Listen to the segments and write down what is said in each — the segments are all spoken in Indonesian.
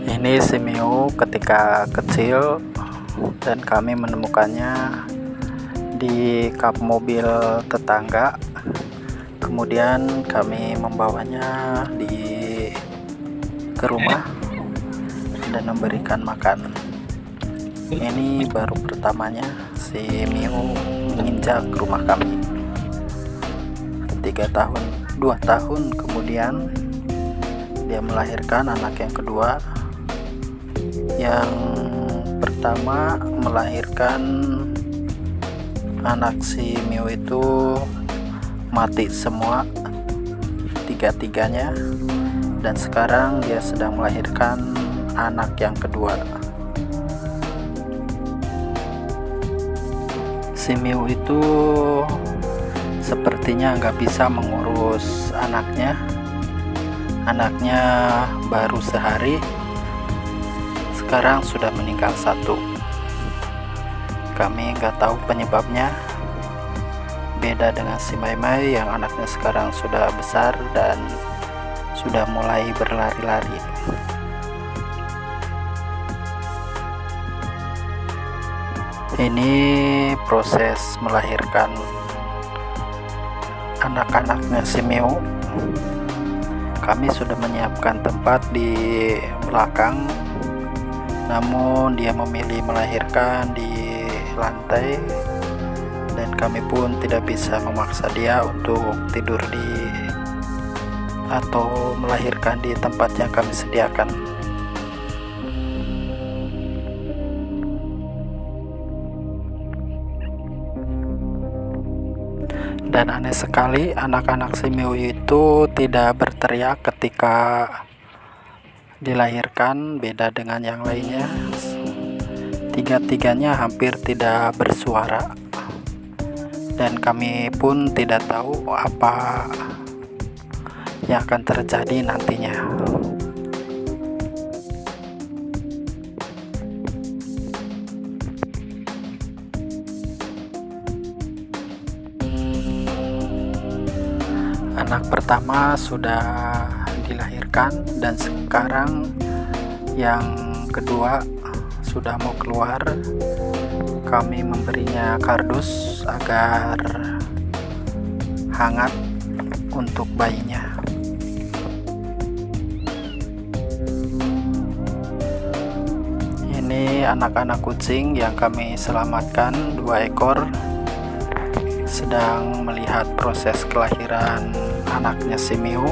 Ini si Miu ketika kecil dan kami menemukannya di kap mobil tetangga. Kemudian kami membawanya ke rumah dan memberikan makan. Ini baru pertamanya si Miu menginjak rumah kami. 2 tahun kemudian dia melahirkan anak yang kedua. Yang pertama melahirkan anak si Miu itu mati semua, 3-tiganya, dan sekarang dia sedang melahirkan anak yang kedua. Si Miu itu sepertinya nggak bisa mengurus anaknya baru sehari, sekarang sudah meninggal 1. Kami nggak tahu penyebabnya. Beda dengan si Mai Mai yang anaknya sekarang sudah besar dan sudah mulai berlari-lari. Ini proses melahirkan anak-anaknya si Miu. Kami sudah menyiapkan tempat di belakang, namun dia memilih melahirkan di lantai, dan kami pun tidak bisa memaksa dia untuk tidur atau melahirkan di tempat yang kami sediakan. Dan aneh sekali, anak-anak si Miu itu tidak berteriak ketika dilahirkan, beda dengan yang lainnya. 3-tiganya hampir tidak bersuara, dan kami pun tidak tahu apa yang akan terjadi nantinya. Anak pertama sudah dilahirkan dan sekarang yang kedua sudah mau keluar. Kami memberinya kardus agar hangat untuk bayinya. Ini anak-anak kucing yang kami selamatkan, 2 ekor, sedang melihat proses kelahiran anaknya si Miu.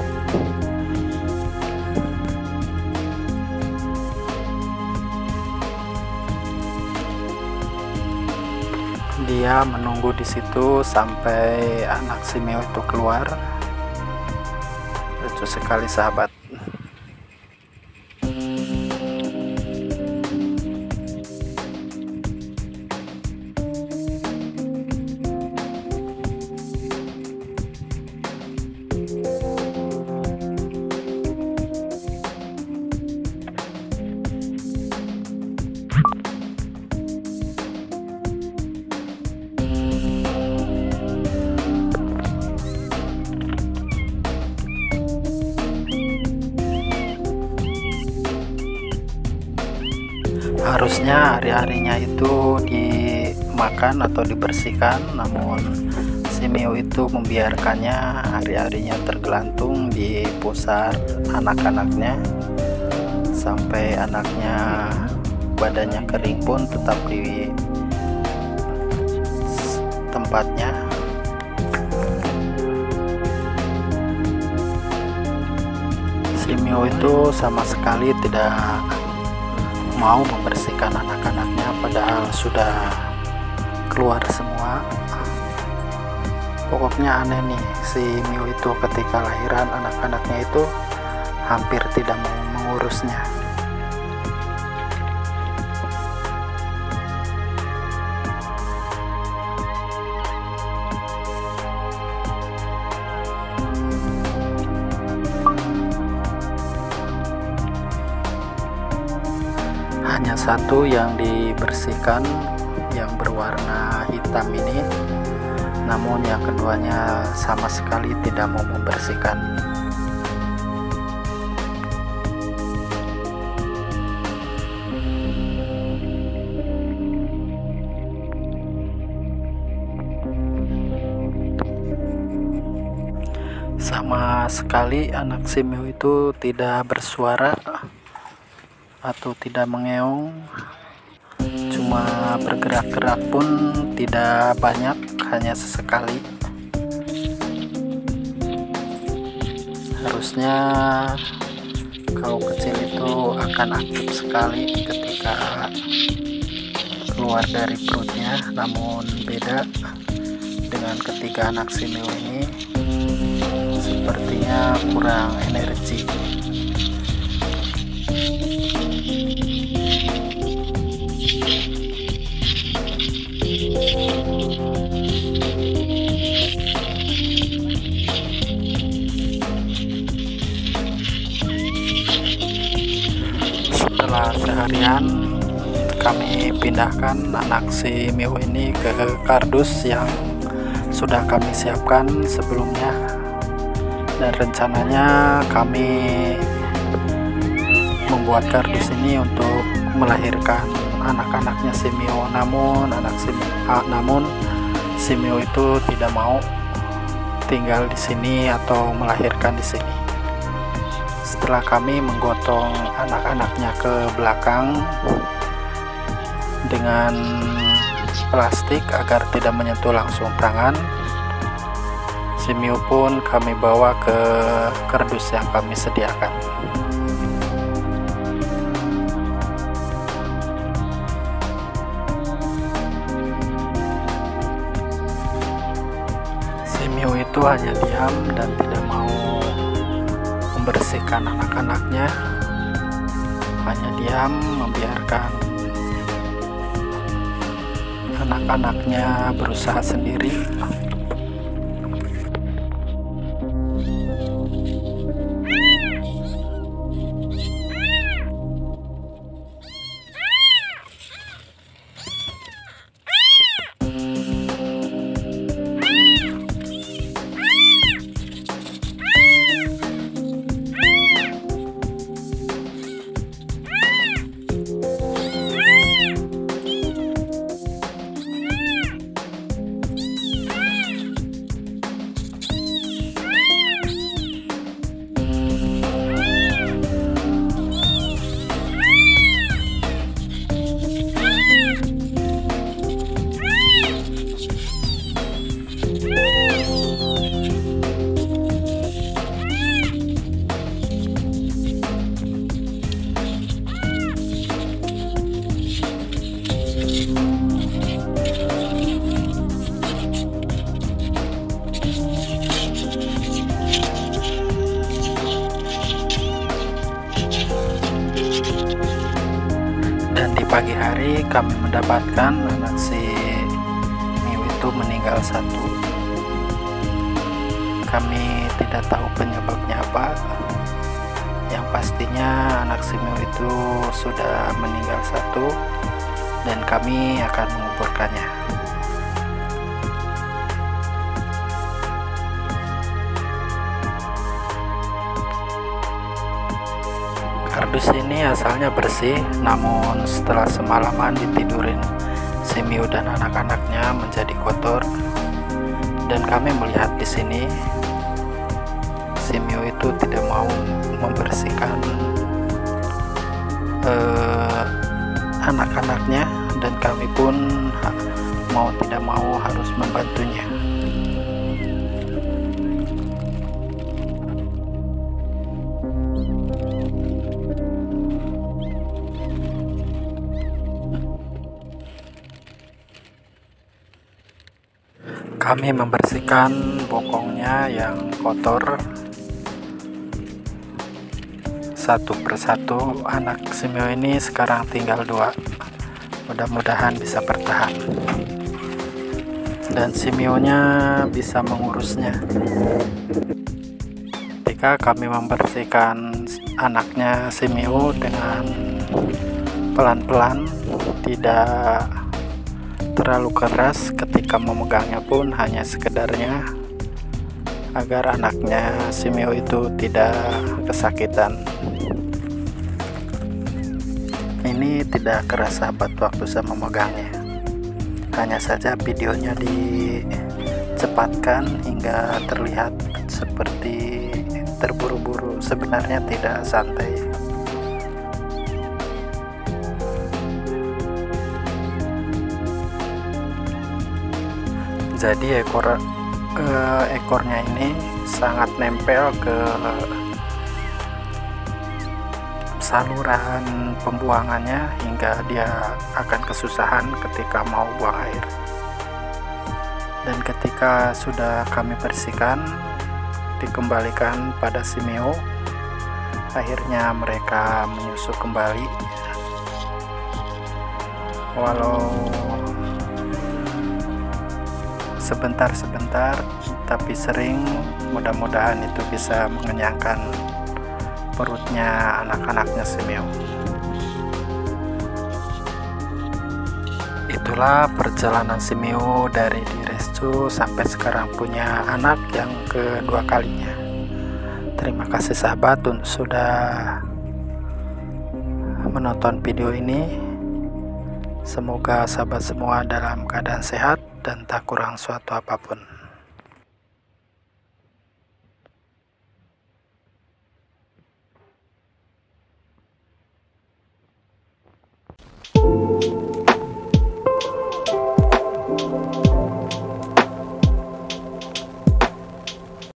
Dia menunggu di situ sampai anak si Miu itu keluar. Lucu sekali sahabat. Harusnya hari-harinya itu dimakan atau dibersihkan, namun si Miu itu membiarkannya hari-harinya tergelantung di pusar anak-anaknya sampai anaknya badannya kering pun tetap di tempatnya. Si Miu itu sama sekali tidak mau membersihkan anak-anaknya, padahal sudah keluar semua. Pokoknya aneh nih, si Miu itu ketika lahiran anak-anaknya itu hampir tidak mau mengurusnya. Hanya 1 yang dibersihkan, yang berwarna hitam ini, namun yang keduanya sama sekali tidak mau membersihkan. sama sekali anak simeo itu tidak bersuara atau tidak mengeong, cuma bergerak-gerak pun tidak banyak, hanya sesekali. Harusnya kalau kecil itu akan aktif sekali ketika keluar dari perutnya, namun beda dengan ketiga anak simeo ini, sepertinya kurang energi. Setelah seharian kami pindahkan anak simeo ini ke kardus yang sudah kami siapkan sebelumnya, dan rencananya kami membuat kardus ini untuk melahirkan anak-anaknya simeo, namun simeo itu tidak mau tinggal di sini atau melahirkan di sini. Setelah kami menggotong anak-anaknya ke belakang dengan plastik agar tidak menyentuh langsung tangan, simeo pun kami bawa ke kardus yang kami sediakan. Simeo itu hanya diam dan tidak mau membersihkan anak-anaknya, hanya diam membiarkan anak-anaknya berusaha sendiri. Dan di pagi hari kami mendapatkan anak simeo itu meninggal satu. Kami tidak tahu penyebabnya apa. Yang pastinya anak simeo itu sudah meninggal satu, dan kami akan menguburkannya. Kardus ini asalnya bersih, namun setelah semalaman ditidurin simeo dan anak-anaknya menjadi kotor. Dan kami melihat di sini simeo itu tidak mau membersihkan anak-anaknya, dan kami pun mau tidak mau harus membantunya. Kami membersihkan bokongnya yang kotor satu persatu. Anak simeo ini sekarang tinggal 2, mudah-mudahan bisa bertahan dan simeonya bisa mengurusnya. Ketika kami membersihkan anaknya simeo dengan pelan-pelan, tidak terlalu keras, ketika memegangnya pun hanya sekedarnya agar anaknya simeo itu tidak kesakitan. Ini tidak keras sahabat waktu saya memegangnya, hanya saja videonya dicepatkan hingga terlihat seperti terburu-buru, sebenarnya tidak santai. Jadi ekornya ini sangat nempel ke saluran pembuangannya hingga dia akan kesusahan ketika mau buang air. Dan ketika sudah kami bersihkan, dikembalikan pada simeo, akhirnya mereka menyusuk kembali. Walau sebentar-sebentar tapi sering, mudah-mudahan itu bisa mengenyangkan perutnya anak-anaknya simeo. Itulah perjalanan simeo dari di rescue sampai sekarang punya anak yang kedua kalinya. Terima kasih sahabat untuk sudah menonton video ini. Semoga sahabat semua dalam keadaan sehat dan tak kurang suatu apapun.